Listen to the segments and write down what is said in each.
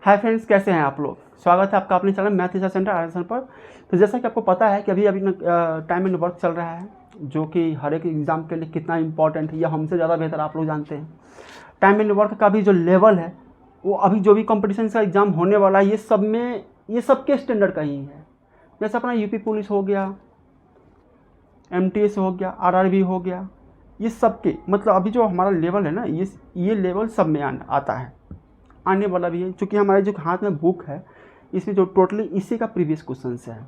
Hi friends, कैसे हैं आप लोग। स्वागत है आपका अपने channel math research centre RSN पर। तो जैसा कि आपको पता है कि अभी टाइम एंड वर्क चल रहा है, जो कि हर एक एग्ज़ाम के लिए कितना इंपॉर्टेंट है, यह हमसे ज़्यादा बेहतर आप लोग जानते हैं। टाइम एंड वर्क का भी जो लेवल है, वो अभी जो भी कंपटीशन का एग्ज़ाम होने वाला है, ये सबके स्टैंडर्ड का ही है। जैसे अपना यूपी पुलिस हो गया, एमटीएस हो गया, आरआरबी हो गया, ये सबके मतलब अभी जो हमारा लेवल है ना, ये लेवल सब में आता है, आने वाला भी है। चूँकि हमारे जो हाथ में बुक है, इसमें जो टोटली इसी का प्रीवियस क्वेश्चन से है।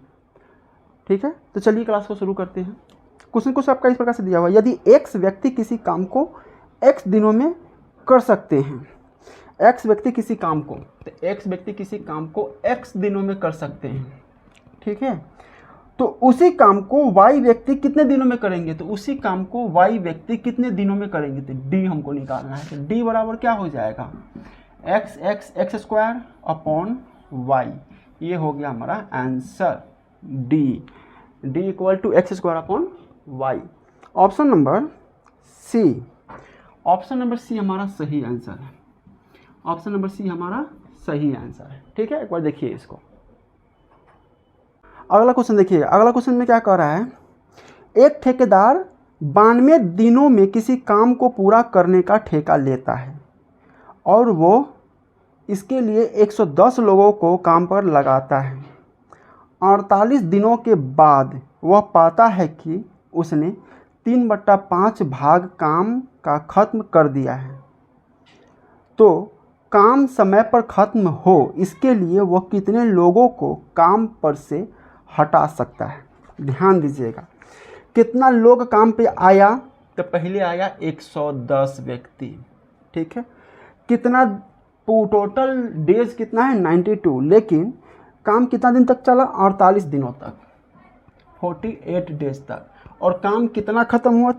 ठीक है, तो चलिए क्लास को शुरू करते हैं। क्वेश्चन आपका इस प्रकार से दिया हुआ है, यदि एक्स व्यक्ति किसी काम को एक्स दिनों में कर सकते हैं। एक्स व्यक्ति किसी काम को, तो एक्स व्यक्ति किसी काम को एक्स दिनों में कर सकते हैं। ठीक है, तो उसी काम को वाई व्यक्ति कितने दिनों में करेंगे, तो उसी काम को वाई व्यक्ति कितने दिनों में करेंगे, तो डी हमको निकालना है। तो डी बराबर क्या हो जाएगा, एक्स स्क्वायर अपॉन वाई। ये हो गया हमारा answer D equal to X square upon Y. Option number C हमारा सही आंसर है। ऑप्शन नंबर सी हमारा सही आंसर है। ठीक है, एक बार देखिए इसको। अगला क्वेश्चन देखिए। अगला क्वेश्चन में क्या कह रहा है, एक ठेकेदार 92 दिनों में किसी काम को पूरा करने का ठेका लेता है और वो इसके लिए 110 लोगों को काम पर लगाता है। 48 दिनों के बाद वह पाता है कि उसने 3/5 भाग काम का खत्म कर दिया है। तो काम समय पर खत्म हो, इसके लिए वह कितने लोगों को काम पर से हटा सकता है। ध्यान दीजिएगा, कितना लोग काम पे आया, तो पहले आया 110 व्यक्ति। ठीक है, कितना टोटल डेज कितना है 92, लेकिन काम कितना दिन तक चला, 48 दिनों तक, 48 डेज तक। और काम कितना खत्म हुआ,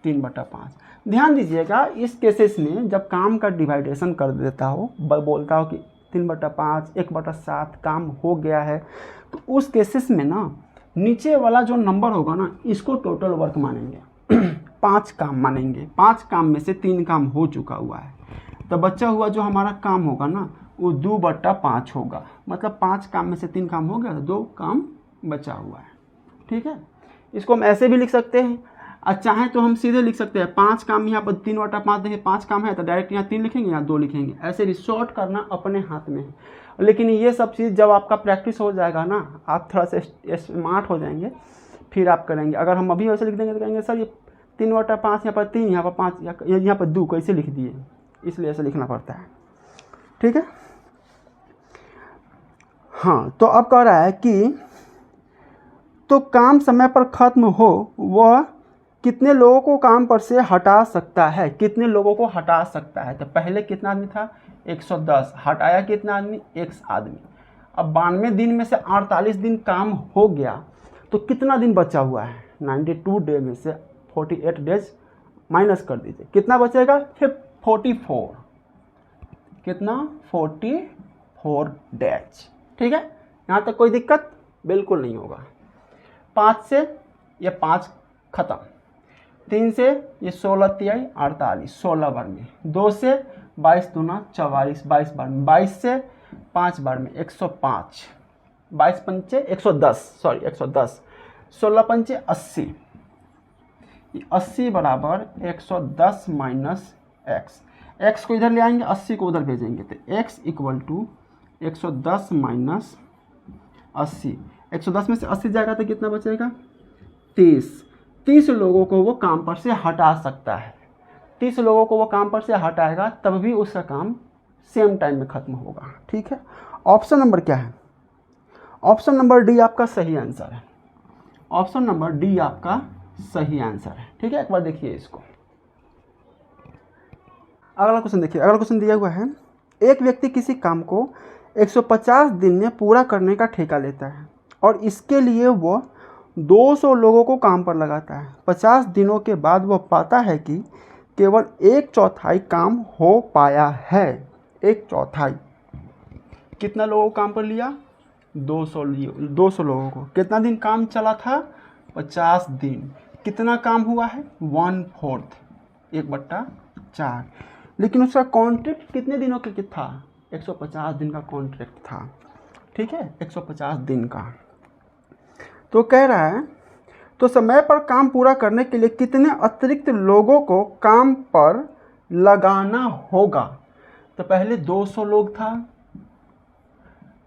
3/5। ध्यान दीजिएगा, इस केसेस में जब काम का डिवाइडेशन कर देता हो, बोलता हो कि 3/5 1/7 काम हो गया है, तो उस केसेस में ना नीचे वाला जो नंबर होगा ना, इसको टोटल वर्क मानेंगे। 5 काम मानेंगे। 5 काम में से 3 काम हो चुका हुआ है, तो बचा हुआ जो हमारा काम होगा ना, वो 2/5 होगा। मतलब 5 काम में से 3 काम हो गया, तो 2 काम बचा हुआ है। ठीक है, इसको हम ऐसे भी लिख सकते हैं, और चाहे तो हम सीधे लिख सकते हैं 5 काम यहाँ पर 3/5 देखिए 5 काम है, तो डायरेक्ट यहाँ 3 लिखेंगे, यहाँ 2 लिखेंगे। ऐसे भी शॉर्ट करना अपने हाथ में है। लेकिन ये सब चीज़ जब आपका प्रैक्टिस हो जाएगा ना, आप थोड़ा सा स्मार्ट हो जाएंगे, फिर आप करेंगे। अगर हम अभी वैसे लिख देंगे तो कहेंगे सर ये 3/5 यहाँ पर 3, यहाँ पर 5, यहाँ पर 2 कैसे लिख दिए, इसलिए ऐसे लिखना पड़ता है। ठीक है, हाँ, तो अब कह रहा है कि तो काम समय पर खत्म हो, वह कितने लोगों को काम पर से हटा सकता है। कितने लोगों को हटा सकता है, तो पहले कितना आदमी था, 110, हटाया कितना आदमी, 1 आदमी। अब 92 दिन में से 48 दिन काम हो गया, तो कितना दिन बचा हुआ है, 92 डे में से 48 डेज माइनस कर दीजिए, कितना बचेगा, फिर 44। कितना, 44 डेज। ठीक है, यहाँ तक कोई दिक्कत बिल्कुल नहीं होगा। 5 से ये 5 खत्म, 3 से ये 16 तिहाई 48, 16 बार में, 2 से 22 दूना 44, 22 बार में, 22 से 5 बार में 105, 22 पंचे 110, 16 पंचे 80, 80 बराबर 110 माइनस एक्स। एक्स को इधर ले आएंगे, 80 को उधर भेजेंगे, तो एक्स इक्वल टू 110 माइनस 80। 110 में से 80 जाएगा तो कितना बचेगा, 30 लोगों को वो काम पर से हटा सकता है। 30 लोगों को वो काम पर से हटाएगा, तब भी उसका काम सेम टाइम में खत्म होगा। ठीक है, ऑप्शन नंबर क्या है, ऑप्शन नंबर डी आपका सही आंसर है। ऑप्शन नंबर डी आपका सही आंसर है। ठीक है, एक बार देखिए इसको। अगला क्वेश्चन देखिए। अगला क्वेश्चन दिया हुआ है, एक व्यक्ति किसी काम को 150 दिन में पूरा करने का ठेका लेता है और इसके लिए वह 200 लोगों को काम पर लगाता है। 50 दिनों के बाद वह पाता है कि केवल 1/4 काम हो पाया है। 1/4 कितना लोगों को काम पर लिया, 200 लोगों को। कितना दिन काम चला था, 50 दिन। कितना काम हुआ है, 1/4, 1/4। लेकिन उसका कॉन्ट्रैक्ट कितने दिनों के था? 150 दिन का कॉन्ट्रैक्ट था, ठीक है, 150 दिन का। तो कह रहा है तो समय पर काम पूरा करने के लिए कितने अतिरिक्त लोगों को काम पर लगाना होगा? तो पहले 200 लोग था,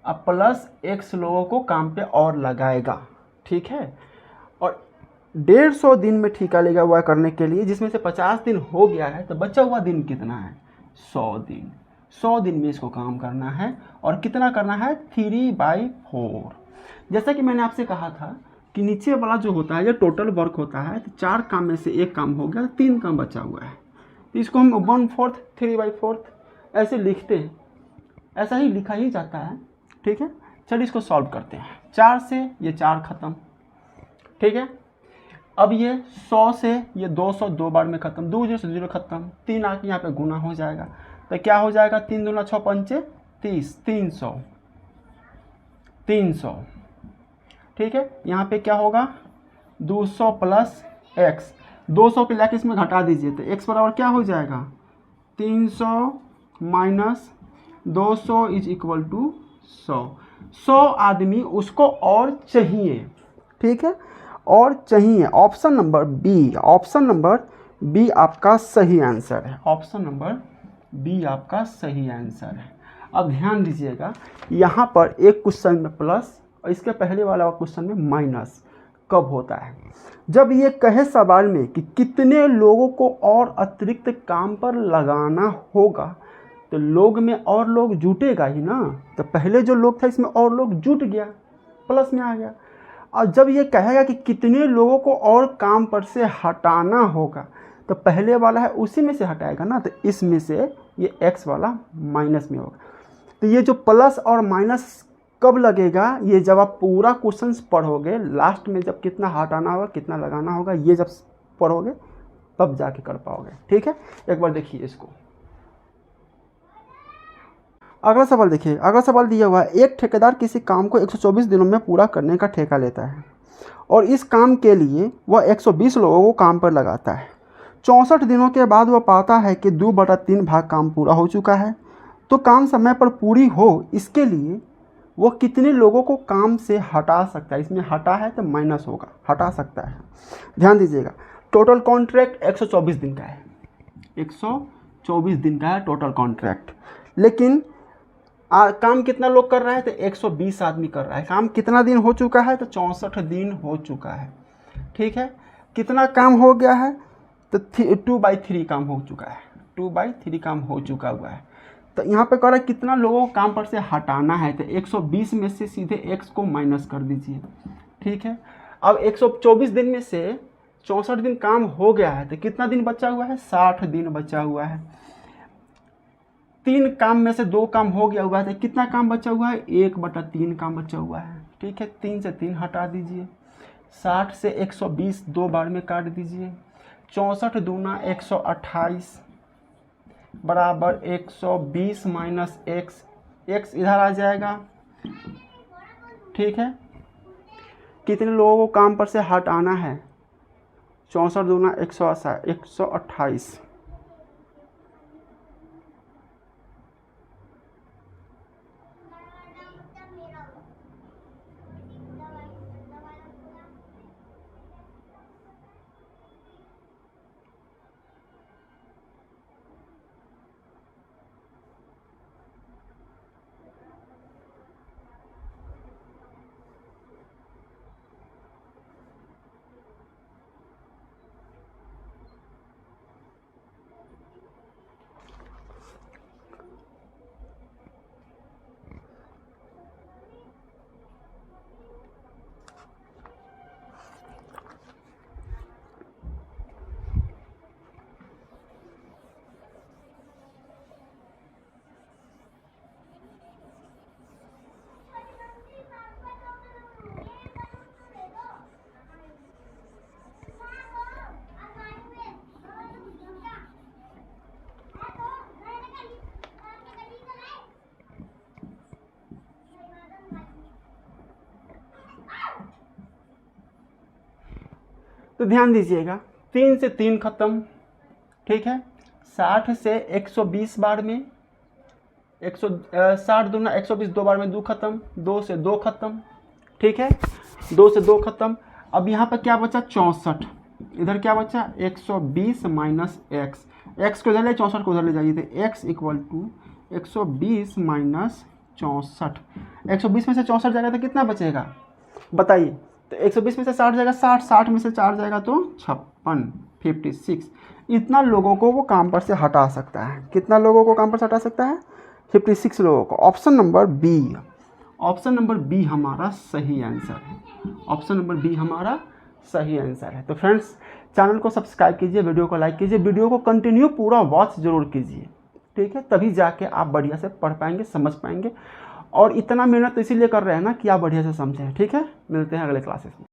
अब प्लस x लोगों को काम पे और लगाएगा, ठीक है, और 150 दिन में ठेका लेगा हुआ करने के लिए, जिसमें से 50 दिन हो गया है, तो बचा हुआ दिन कितना है? 100 दिन। 100 दिन में इसको काम करना है, और कितना करना है? 3/4। जैसा कि मैंने आपसे कहा था कि नीचे वाला जो होता है ये टोटल वर्क होता है, तो 4 काम में से 1 काम हो गया, 3 काम बचा हुआ है, तो इसको हम 1/4 3/4 ऐसे लिखते हैं, ऐसा ही लिखा ही जाता है, ठीक है। चलिए इसको सॉल्व करते हैं। 4 से ये 4 खत्म, ठीक है। अब ये 100 से ये 200 2 बार में खत्म, 2 0 से 0 खत्म, 3 आके यहाँ पे गुना हो जाएगा, तो क्या हो जाएगा? 3 दूना 6 पंचे 30, 300, ठीक है। यहाँ पे क्या होगा? 200 प्लस x, 200 के लाके इसमें घटा दीजिए, तो x बराबर क्या हो जाएगा? 300 माइनस 200 इज इक्वल टू 100। 100 आदमी उसको और चाहिए, ठीक है, और चाहिए। Option number B, option number B आपका सही आंसर है, ऑप्शन नंबर बी आपका सही आंसर है। अब ध्यान दीजिएगा, यहाँ पर एक क्वेश्चन में प्लस और इसके पहले वाला क्वेश्चन में माइनस कब होता है? जब ये कहे सवाल में कि कितने लोगों को और अतिरिक्त काम पर लगाना होगा, तो लोग में और लोग जुटेगा ही ना, तो पहले जो लोग था इसमें और लोग जुट गया, प्लस में आ गया। और जब ये कहेगा कि कितने लोगों को और काम पर से हटाना होगा, तो पहले वाला है उसी में से हटाएगा ना, तो इसमें से ये x वाला माइनस में होगा। तो ये जो प्लस और माइनस कब लगेगा? ये जब आप पूरा क्वेश्चन पढ़ोगे, लास्ट में जब कितना हटाना होगा कितना लगाना होगा, ये जब पढ़ोगे तब जाके कर पाओगे, ठीक है। एक बार देखिए इसको, अगला सवाल देखिए। अगला सवाल दिया हुआ है, एक ठेकेदार किसी काम को 124 दिनों में पूरा करने का ठेका लेता है और इस काम के लिए वह 120 लोगों को काम पर लगाता है। 64 दिनों के बाद वह पाता है कि 2/3 भाग काम पूरा हो चुका है। तो काम समय पर पूरी हो, इसके लिए वो कितने लोगों को काम से हटा सकता है? इसमें हटा है तो माइनस होगा, हटा सकता है। ध्यान दीजिएगा, टोटल कॉन्ट्रैक्ट 124 दिन का है, 124 दिन का है टोटल कॉन्ट्रैक्ट, लेकिन काम कितना लोग कर रहा है? तो 120 आदमी कर रहा है। काम कितना दिन हो चुका है? तो 64 दिन हो चुका है, ठीक है। कितना काम हो गया है? तो 2/3 काम हो चुका है, 2/3 काम हो चुका हुआ है। तो यहाँ पे कह रहा है कितना लोगों को काम पर से हटाना है, तो 120 में से सीधे x को माइनस कर दीजिए, ठीक है। अब 124 दिन में से 64 दिन काम हो गया है, तो कितना दिन बचा हुआ है? 60 दिन बचा हुआ है। 3 काम में से 2 काम हो गया हुआ है, तो कितना काम बचा हुआ है? 1/3 काम बचा हुआ है, ठीक है। 3 से 3 हटा दीजिए, 60 से 120 2 बार में काट दीजिए, 64 दूना 128 बराबर 120 माइनस x इधर आ जाएगा, ठीक है। कितने लोगों को काम पर से हटाना है? 64 दूना 128, तो ध्यान दीजिएगा, 3 से 3 खत्म, ठीक है। 60 से 120 बार में 60 दूना 120, 2 बार में 2 खत्म, 2 से 2 खत्म, ठीक है, 2 से 2 खत्म। अब यहाँ पर क्या बचा 64, इधर क्या बचा 120 माइनस एक्स, एक्स को इधर ले 64 को उधर ले जाइए, तो एक्स इक्वल टू 120 माइनस 64। 120 में से 64 जाएगा तो कितना बचेगा बताइए, तो 120 में से 60 जाएगा 60, 60 में से 4 जाएगा तो 56। इतना लोगों को वो काम पर से हटा सकता है, कितना लोगों को काम पर से हटा सकता है 56 लोगों को। Option number B, option number B हमारा सही आंसर है, ऑप्शन नंबर बी हमारा सही आंसर है। तो फ्रेंड्स चैनल को सब्सक्राइब कीजिए, वीडियो को लाइक कीजिए, वीडियो को कंटिन्यू पूरा वॉच जरूर कीजिए, ठीक है, तभी जाके आप बढ़िया से पढ़ पाएंगे, समझ पाएंगे। और इतना मेहनत तो इसीलिए कर रहे हैं ना कि आप बढ़िया से समझें, ठीक है। मिलते हैं अगले क्लासेस में।